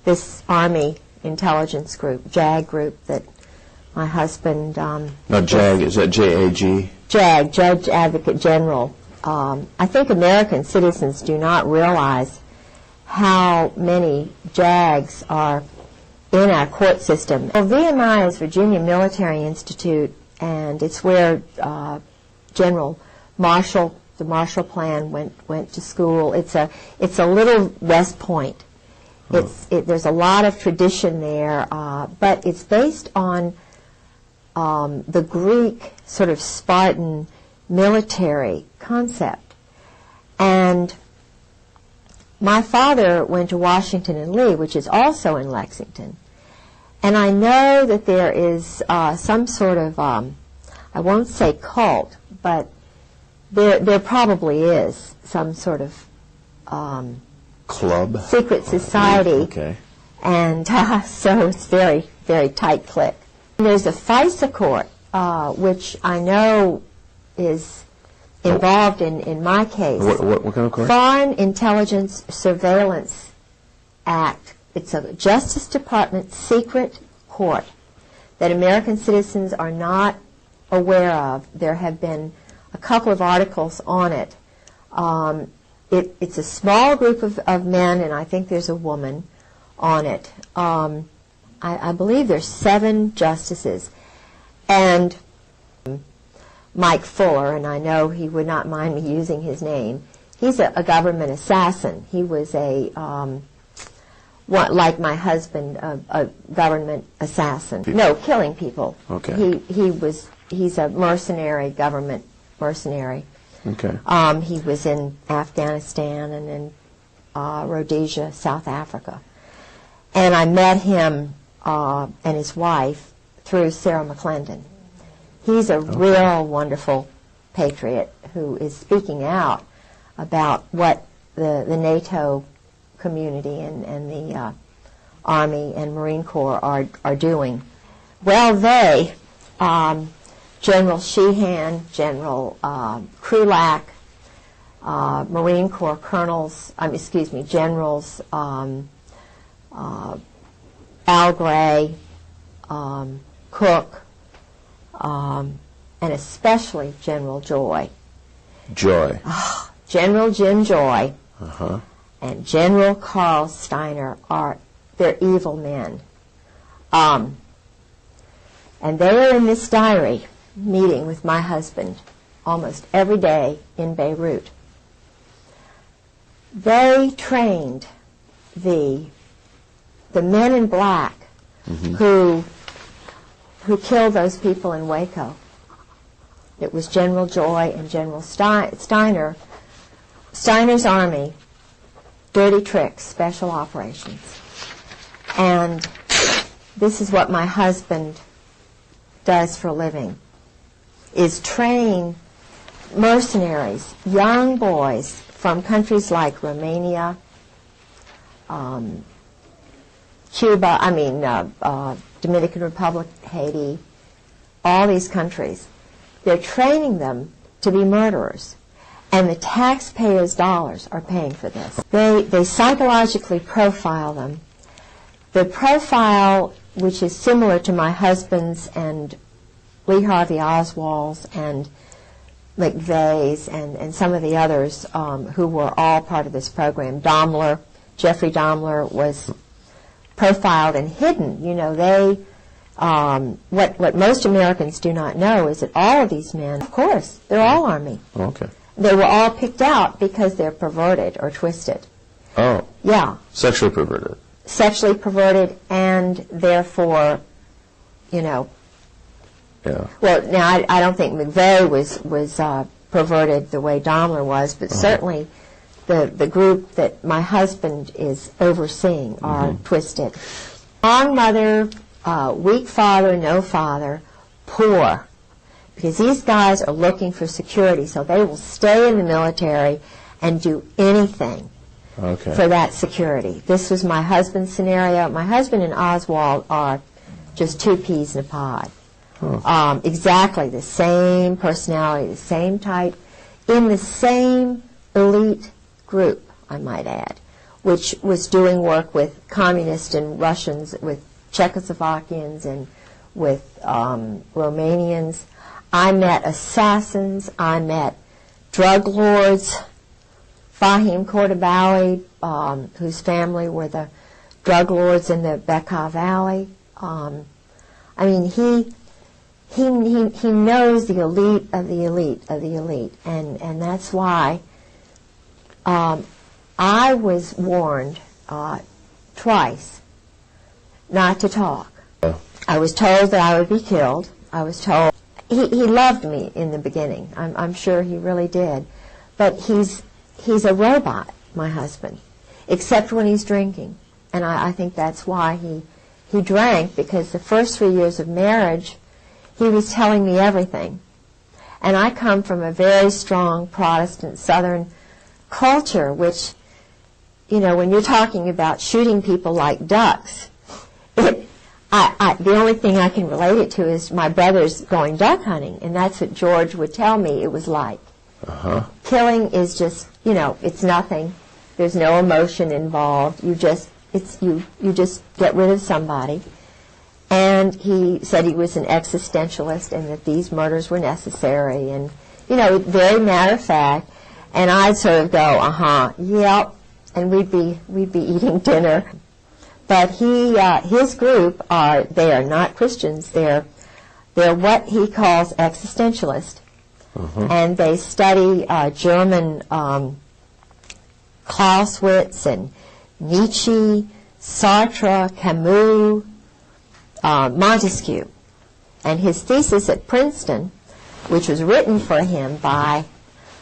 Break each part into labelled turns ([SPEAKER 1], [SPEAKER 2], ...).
[SPEAKER 1] this Army intelligence group, JAG group, that my husband...
[SPEAKER 2] Now JAG, is that J-A-G?
[SPEAKER 1] JAG, Judge Advocate General. I think American citizens do not realize how many JAGs are in our court system. Well, VMI is Virginia Military Institute, and it's where General Marshall, the Marshall Plan, went to school. It's a little West Point. There's a lot of tradition there, but it's based on the Greek sort of Spartan military concept. And my father went to Washington and Lee, which is also in Lexington. And I know that there is some sort of, I won't say cult, but there probably is some sort of
[SPEAKER 2] club?
[SPEAKER 1] Secret society.
[SPEAKER 2] Okay.
[SPEAKER 1] And so it's very, very tight clique. There's a FISA court, which I know is involved in my case.
[SPEAKER 2] What kind of court?
[SPEAKER 1] Foreign Intelligence Surveillance Act. It's a Justice Department secret court that American citizens are not aware of. There have been a couple of articles on it. It's a small group of men, and I think there's a woman on it. I believe there's 7 justices. And Mike Fuller, and I know he would not mind me using his name, he's a government assassin. He was like my husband, a government assassin. No, killing people.
[SPEAKER 2] Okay.
[SPEAKER 1] He's a mercenary, government mercenary.
[SPEAKER 2] Okay.
[SPEAKER 1] He was in Afghanistan and in Rhodesia, South Africa. And I met him and his wife through Sarah McClendon. He's a real wonderful patriot who is speaking out about what the NATO community and the Army and Marine Corps are doing. Well, they, General Sheehan, General Krulak, Marine Corps colonels, generals, Al Gray, Cook, and especially General Joy.
[SPEAKER 2] Joy.
[SPEAKER 1] General Jim Joy and General Carl Steiner they're evil men. And they are in this diary meeting with my husband almost every day in Beirut. They trained the men in black who killed those people in Waco. It was General Joy and General Steiner. Steiner's army, dirty tricks, special operations. And this is what my husband does for a living, is train mercenaries, young boys from countries like Romania, Cuba, Dominican Republic, Haiti, all these countries. They're training them to be murderers. And the taxpayers' dollars are paying for this. They psychologically profile them. The profile, which is similar to my husband's and Lee Harvey Oswald's and McVeigh's and some of the others who were all part of this program. Jeffrey Dahmer was profiled and hidden. You know, what most Americans do not know is that all of these men, of course, they're all Army.
[SPEAKER 2] Okay.
[SPEAKER 1] They were all picked out because they're perverted or twisted.
[SPEAKER 2] Oh.
[SPEAKER 1] Yeah.
[SPEAKER 2] Sexually perverted.
[SPEAKER 1] Sexually perverted, and therefore, you know.
[SPEAKER 2] Yeah.
[SPEAKER 1] Well, now I don't think McVeigh was perverted the way Dahmer was, but certainly the group that my husband is overseeing are twisted. Strong mother, weak father, no father, poor. Because these guys are looking for security, so they will stay in the military and do anything for that security. This was my husband's scenario. My husband and Oswald are just 2 peas in a pod. Exactly the same personality, the same type, in the same elite group, I might add. which was doing work with communists and Russians, with Czechoslovakians and with Romanians. I met assassins. I met drug lords. Fahim Kordobawi, whose family were the drug lords in the Bekaa Valley. I mean, he knows the elite of the elite of the elite, and that's why I was warned twice not to talk. I was told that I would be killed. I was told he loved me in the beginning. I'm sure he really did, but he's a robot, my husband, except when he's drinking, and I think that's why he drank, because the first 3 years of marriage, he was telling me everything. And I come from a very strong Protestant Southern culture, which, you know, when you're talking about shooting people like ducks, the only thing I can relate it to is my brothers going duck hunting, and that's what George would tell me it was like. Killing is just, you know, it's nothing. There's no emotion involved. You just get rid of somebody. And he said he was an existentialist and that these murders were necessary, and, you know, very matter of fact. And I'd sort of go, yep, and we'd be eating dinner. But his group they are not Christians. They're what he calls existentialists, and they study German Clausewitz and Nietzsche, Sartre, Camus, Montesquieu. And his thesis at Princeton, which was written for him by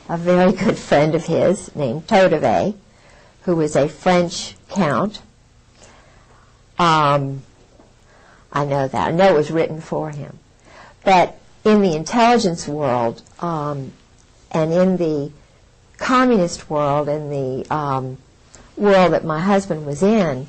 [SPEAKER 1] a very good friend of his named Todeve, who was a French count. I know that. I know it was written for him. But in the intelligence world and in the communist world and the world that my husband was in,